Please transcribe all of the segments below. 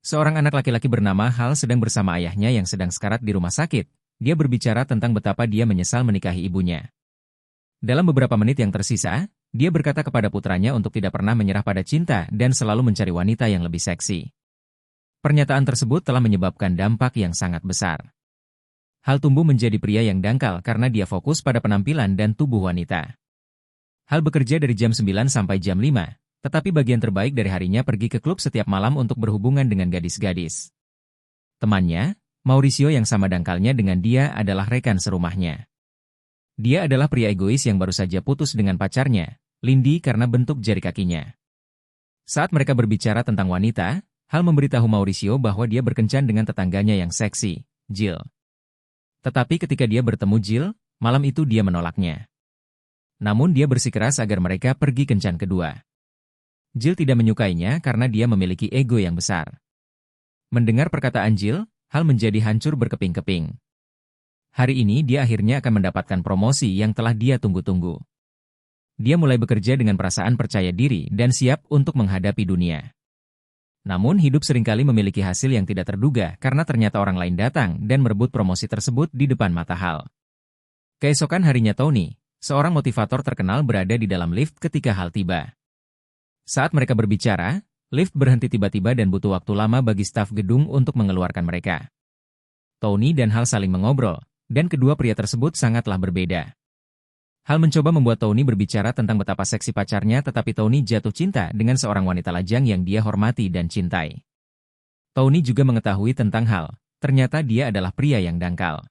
Seorang anak laki-laki bernama Hal sedang bersama ayahnya yang sedang sekarat di rumah sakit. Dia berbicara tentang betapa dia menyesal menikahi ibunya. Dalam beberapa menit yang tersisa, dia berkata kepada putranya untuk tidak pernah menyerah pada cinta dan selalu mencari wanita yang lebih seksi. Pernyataan tersebut telah menyebabkan dampak yang sangat besar. Hal tumbuh menjadi pria yang dangkal karena dia fokus pada penampilan dan tubuh wanita. Hal bekerja dari jam 9 sampai jam 5, tetapi bagian terbaik dari harinya pergi ke klub setiap malam untuk berhubungan dengan gadis-gadis. Temannya, Mauricio yang sama dangkalnya dengan dia adalah rekan serumahnya. Dia adalah pria egois yang baru saja putus dengan pacarnya, Lindy, karena bentuk jari kakinya. Saat mereka berbicara tentang wanita, Hal memberitahu Mauricio bahwa dia berkencan dengan tetangganya yang seksi, Jill. Tetapi ketika dia bertemu Jill, malam itu dia menolaknya. Namun dia bersikeras agar mereka pergi kencan kedua. Jill tidak menyukainya karena dia memiliki ego yang besar. Mendengar perkataan Jill, Hal menjadi hancur berkeping-keping. Hari ini dia akhirnya akan mendapatkan promosi yang telah dia tunggu-tunggu. Dia mulai bekerja dengan perasaan percaya diri dan siap untuk menghadapi dunia. Namun hidup seringkali memiliki hasil yang tidak terduga karena ternyata orang lain datang dan merebut promosi tersebut di depan mata Hal. Keesokan harinya Tony, seorang motivator terkenal, berada di dalam lift ketika Hal tiba. Saat mereka berbicara, lift berhenti tiba-tiba dan butuh waktu lama bagi staf gedung untuk mengeluarkan mereka. Tony dan Hal saling mengobrol, dan kedua pria tersebut sangatlah berbeda. Hal mencoba membuat Tony berbicara tentang betapa seksi pacarnya, tetapi Tony jatuh cinta dengan seorang wanita lajang yang dia hormati dan cintai. Tony juga mengetahui tentang Hal, ternyata dia adalah pria yang dangkal.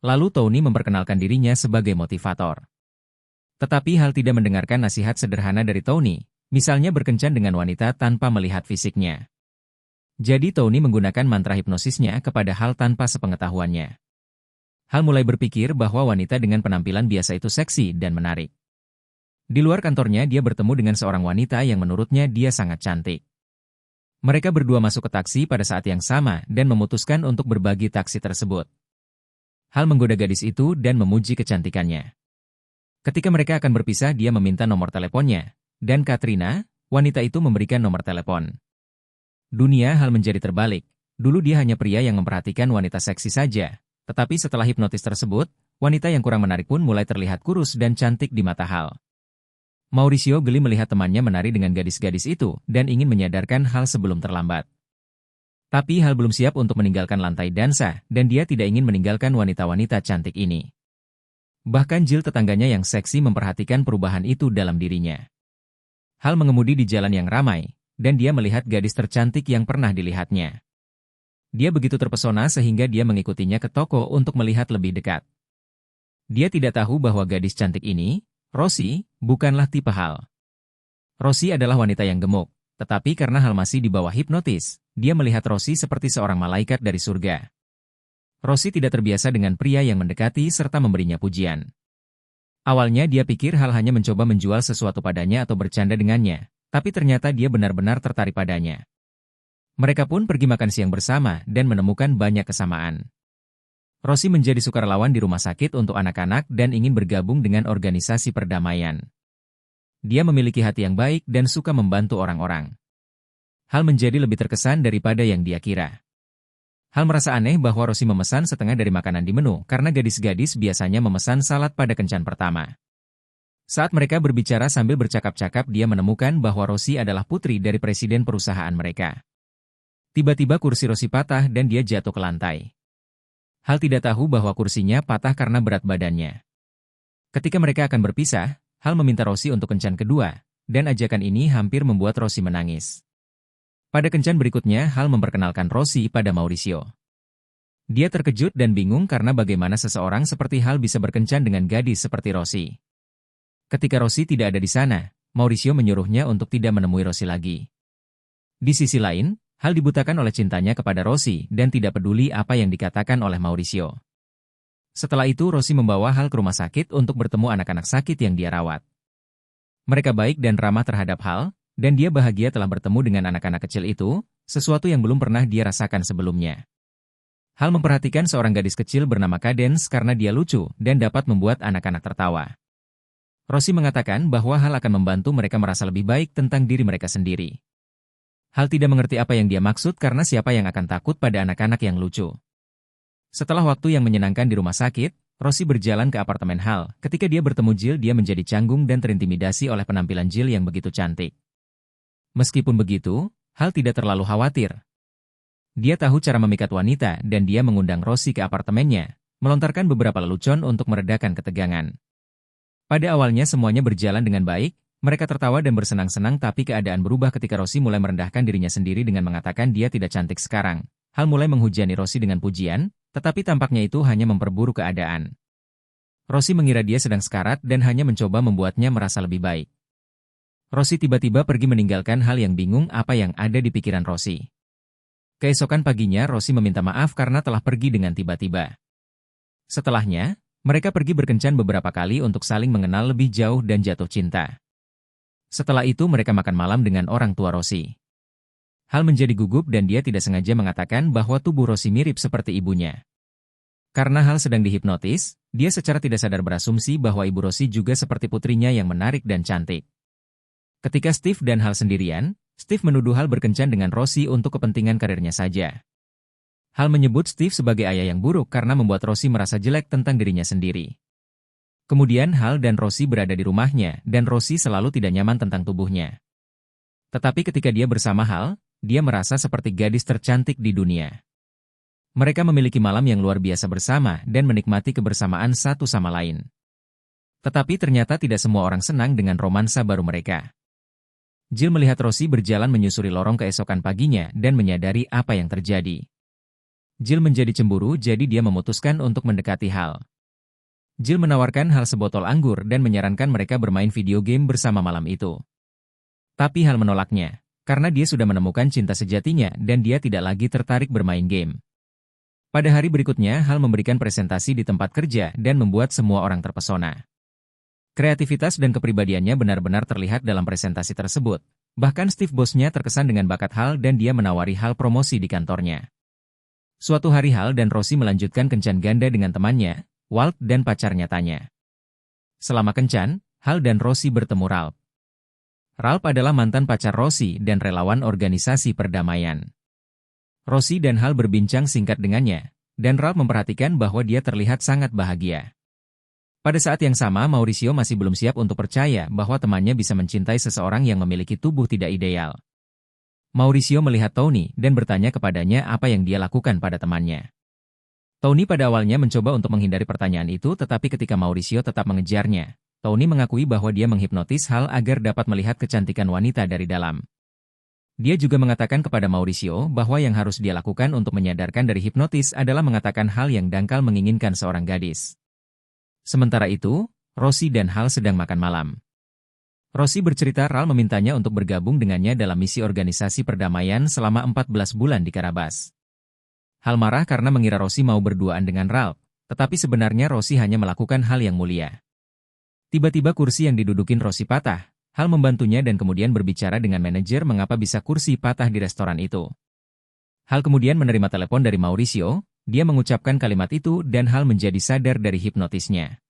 Lalu Tony memperkenalkan dirinya sebagai motivator. Tetapi Hal tidak mendengarkan nasihat sederhana dari Tony, misalnya berkencan dengan wanita tanpa melihat fisiknya. Jadi Tony menggunakan mantra hipnosisnya kepada Hal tanpa sepengetahuannya. Hal mulai berpikir bahwa wanita dengan penampilan biasa itu seksi dan menarik. Di luar kantornya dia bertemu dengan seorang wanita yang menurutnya dia sangat cantik. Mereka berdua masuk ke taksi pada saat yang sama dan memutuskan untuk berbagi taksi tersebut. Hal menggoda gadis itu dan memuji kecantikannya. Ketika mereka akan berpisah, dia meminta nomor teleponnya, dan Katrina, wanita itu, memberikan nomor telepon. Dunia Hal menjadi terbalik. Dulu dia hanya pria yang memperhatikan wanita seksi saja. Tetapi setelah hipnotis tersebut, wanita yang kurang menarik pun mulai terlihat kurus dan cantik di mata Hal. Mauricio geli melihat temannya menari dengan gadis-gadis itu dan ingin menyadarkan Hal sebelum terlambat. Tapi Hal belum siap untuk meninggalkan lantai dansa dan dia tidak ingin meninggalkan wanita-wanita cantik ini. Bahkan Jill, tetangganya yang seksi, memperhatikan perubahan itu dalam dirinya. Hal mengemudi di jalan yang ramai dan dia melihat gadis tercantik yang pernah dilihatnya. Dia begitu terpesona sehingga dia mengikutinya ke toko untuk melihat lebih dekat. Dia tidak tahu bahwa gadis cantik ini, Rosie, bukanlah tipe Hal. Rosie adalah wanita yang gemuk, tetapi karena Hal masih di bawah hipnotis, dia melihat Rosie seperti seorang malaikat dari surga. Rosie tidak terbiasa dengan pria yang mendekati serta memberinya pujian. Awalnya dia pikir Hal hanya mencoba menjual sesuatu padanya atau bercanda dengannya, tapi ternyata dia benar-benar tertarik padanya. Mereka pun pergi makan siang bersama dan menemukan banyak kesamaan. Rosie menjadi sukarelawan di rumah sakit untuk anak-anak dan ingin bergabung dengan organisasi perdamaian. Dia memiliki hati yang baik dan suka membantu orang-orang. Hal menjadi lebih terkesan daripada yang dia kira. Hal merasa aneh bahwa Rosie memesan setengah dari makanan di menu karena gadis-gadis biasanya memesan salad pada kencan pertama. Saat mereka berbicara sambil bercakap-cakap, dia menemukan bahwa Rosie adalah putri dari presiden perusahaan mereka. Tiba-tiba kursi Rosie patah dan dia jatuh ke lantai. Hal tidak tahu bahwa kursinya patah karena berat badannya. Ketika mereka akan berpisah, Hal meminta Rosie untuk kencan kedua, dan ajakan ini hampir membuat Rosie menangis. Pada kencan berikutnya, Hal memperkenalkan Rosie pada Mauricio. Dia terkejut dan bingung karena bagaimana seseorang seperti Hal bisa berkencan dengan gadis seperti Rosie. Ketika Rosie tidak ada di sana, Mauricio menyuruhnya untuk tidak menemui Rosie lagi. Di sisi lain, Hal dibutakan oleh cintanya kepada Rosie dan tidak peduli apa yang dikatakan oleh Mauricio. Setelah itu Rosie membawa Hal ke rumah sakit untuk bertemu anak-anak sakit yang dia rawat. Mereka baik dan ramah terhadap Hal, dan dia bahagia telah bertemu dengan anak-anak kecil itu, sesuatu yang belum pernah dia rasakan sebelumnya. Hal memperhatikan seorang gadis kecil bernama Cadence karena dia lucu dan dapat membuat anak-anak tertawa. Rosie mengatakan bahwa Hal akan membantu mereka merasa lebih baik tentang diri mereka sendiri. Hal tidak mengerti apa yang dia maksud karena siapa yang akan takut pada anak-anak yang lucu. Setelah waktu yang menyenangkan di rumah sakit, Rosie berjalan ke apartemen Hal. Ketika dia bertemu Jill, dia menjadi canggung dan terintimidasi oleh penampilan Jill yang begitu cantik. Meskipun begitu, Hal tidak terlalu khawatir. Dia tahu cara memikat wanita dan dia mengundang Rosie ke apartemennya, melontarkan beberapa lelucon untuk meredakan ketegangan. Pada awalnya semuanya berjalan dengan baik, mereka tertawa dan bersenang-senang tapi keadaan berubah ketika Rosie mulai merendahkan dirinya sendiri dengan mengatakan dia tidak cantik sekarang. Hal mulai menghujani Rosie dengan pujian, tetapi tampaknya itu hanya memperburuk keadaan. Rosie mengira dia sedang sekarat dan hanya mencoba membuatnya merasa lebih baik. Rosie tiba-tiba pergi meninggalkan Hal yang bingung apa yang ada di pikiran Rosie. Keesokan paginya Rosie meminta maaf karena telah pergi dengan tiba-tiba. Setelahnya, mereka pergi berkencan beberapa kali untuk saling mengenal lebih jauh dan jatuh cinta. Setelah itu mereka makan malam dengan orang tua Rosie. Hal menjadi gugup dan dia tidak sengaja mengatakan bahwa tubuh Rosie mirip seperti ibunya. Karena Hal sedang dihipnotis, dia secara tidak sadar berasumsi bahwa ibu Rosie juga seperti putrinya yang menarik dan cantik. Ketika Steve dan Hal sendirian, Steve menuduh Hal berkencan dengan Rosie untuk kepentingan karirnya saja. Hal menyebut Steve sebagai ayah yang buruk karena membuat Rosie merasa jelek tentang dirinya sendiri. Kemudian Hal dan Rosie berada di rumahnya dan Rosie selalu tidak nyaman tentang tubuhnya. Tetapi ketika dia bersama Hal, dia merasa seperti gadis tercantik di dunia. Mereka memiliki malam yang luar biasa bersama dan menikmati kebersamaan satu sama lain. Tetapi ternyata tidak semua orang senang dengan romansa baru mereka. Jill melihat Rosie berjalan menyusuri lorong keesokan paginya dan menyadari apa yang terjadi. Jill menjadi cemburu jadi dia memutuskan untuk mendekati Hal. Jill menawarkan Hal sebotol anggur dan menyarankan mereka bermain video game bersama malam itu. Tapi Hal menolaknya, karena dia sudah menemukan cinta sejatinya dan dia tidak lagi tertarik bermain game. Pada hari berikutnya, Hal memberikan presentasi di tempat kerja dan membuat semua orang terpesona. Kreativitas dan kepribadiannya benar-benar terlihat dalam presentasi tersebut. Bahkan Steve bosnya terkesan dengan bakat Hal dan dia menawari Hal promosi di kantornya. Suatu hari Hal dan Rosie melanjutkan kencan ganda dengan temannya, Walt dan pacar nyatanya. Selama kencan, Hal dan Rosie bertemu Ralph. Ralph adalah mantan pacar Rosie dan relawan organisasi perdamaian. Rosie dan Hal berbincang singkat dengannya, dan Ralph memperhatikan bahwa dia terlihat sangat bahagia. Pada saat yang sama Mauricio masih belum siap untuk percaya bahwa temannya bisa mencintai seseorang yang memiliki tubuh tidak ideal. Mauricio melihat Tony dan bertanya kepadanya apa yang dia lakukan pada temannya. Tony pada awalnya mencoba untuk menghindari pertanyaan itu tetapi ketika Mauricio tetap mengejarnya, Tony mengakui bahwa dia menghipnotis Hal agar dapat melihat kecantikan wanita dari dalam. Dia juga mengatakan kepada Mauricio bahwa yang harus dia lakukan untuk menyadarkan dari hipnotis adalah mengatakan hal yang dangkal menginginkan seorang gadis. Sementara itu, Rosie dan Hal sedang makan malam. Rosie bercerita Ralph memintanya untuk bergabung dengannya dalam misi organisasi perdamaian selama 14 bulan di Karabas. Hal marah karena mengira Rosie mau berduaan dengan Ralph, tetapi sebenarnya Rosie hanya melakukan hal yang mulia. Tiba-tiba kursi yang didudukin Rosie patah. Hal membantunya dan kemudian berbicara dengan manajer mengapa bisa kursi patah di restoran itu. Hal kemudian menerima telepon dari Mauricio, dia mengucapkan kalimat itu dan Hal menjadi sadar dari hipnotisnya.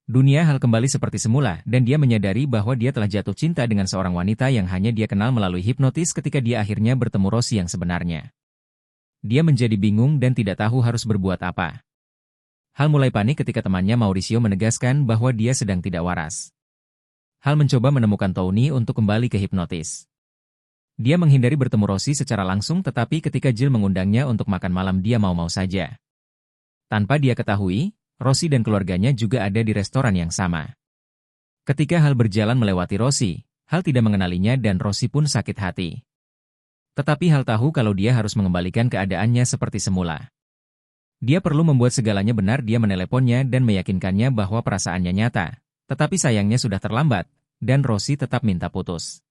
Dunia Hal kembali seperti semula dan dia menyadari bahwa dia telah jatuh cinta dengan seorang wanita yang hanya dia kenal melalui hipnotis ketika dia akhirnya bertemu Rosie yang sebenarnya. Dia menjadi bingung dan tidak tahu harus berbuat apa. Hal mulai panik ketika temannya Mauricio menegaskan bahwa dia sedang tidak waras. Hal mencoba menemukan Tony untuk kembali ke hipnotis. Dia menghindari bertemu Rosie secara langsung tetapi ketika Jill mengundangnya untuk makan malam dia mau-mau saja. Tanpa dia ketahui, Rosie dan keluarganya juga ada di restoran yang sama. Ketika Hal berjalan melewati Rosie, Hal tidak mengenalinya dan Rosie pun sakit hati. Tetapi Hal tahu kalau dia harus mengembalikan keadaannya seperti semula. Dia perlu membuat segalanya benar. Dia meneleponnya dan meyakinkannya bahwa perasaannya nyata. Tetapi sayangnya sudah terlambat, dan Rosie tetap minta putus.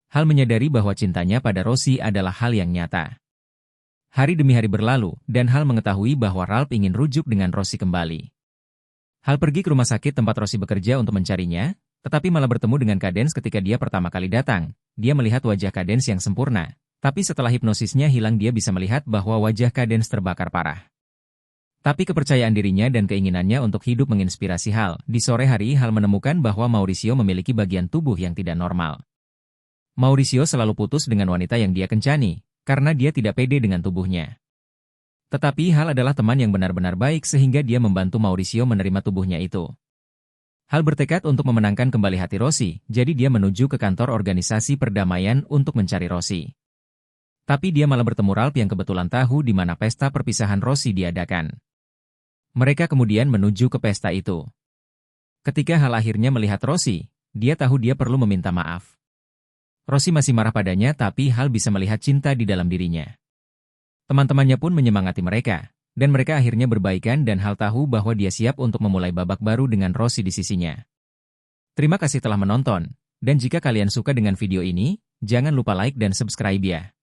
Hal menyadari bahwa cintanya pada Rosie adalah hal yang nyata. Hari demi hari berlalu, dan Hal mengetahui bahwa Ralph ingin rujuk dengan Rosie kembali. Hal pergi ke rumah sakit tempat Rosie bekerja untuk mencarinya, tetapi malah bertemu dengan Cadence ketika dia pertama kali datang. Dia melihat wajah Cadence yang sempurna, tapi setelah hipnosisnya hilang dia bisa melihat bahwa wajah Cadence terbakar parah. Tapi kepercayaan dirinya dan keinginannya untuk hidup menginspirasi Hal. Di sore hari Hal menemukan bahwa Mauricio memiliki bagian tubuh yang tidak normal. Mauricio selalu putus dengan wanita yang dia kencani, karena dia tidak pede dengan tubuhnya. Tetapi Hal adalah teman yang benar-benar baik sehingga dia membantu Mauricio menerima tubuhnya itu. Hal bertekad untuk memenangkan kembali hati Rosie, jadi dia menuju ke kantor organisasi perdamaian untuk mencari Rosie. Tapi dia malah bertemu Ralph yang kebetulan tahu di mana pesta perpisahan Rosie diadakan. Mereka kemudian menuju ke pesta itu. Ketika Hal akhirnya melihat Rosie, dia tahu dia perlu meminta maaf. Rosie masih marah padanya tapi Hal bisa melihat cinta di dalam dirinya. Teman-temannya pun menyemangati mereka, dan mereka akhirnya berbaikan dan Hal tahu bahwa dia siap untuk memulai babak baru dengan Rosie di sisinya. Terima kasih telah menonton, dan jika kalian suka dengan video ini, jangan lupa like dan subscribe ya.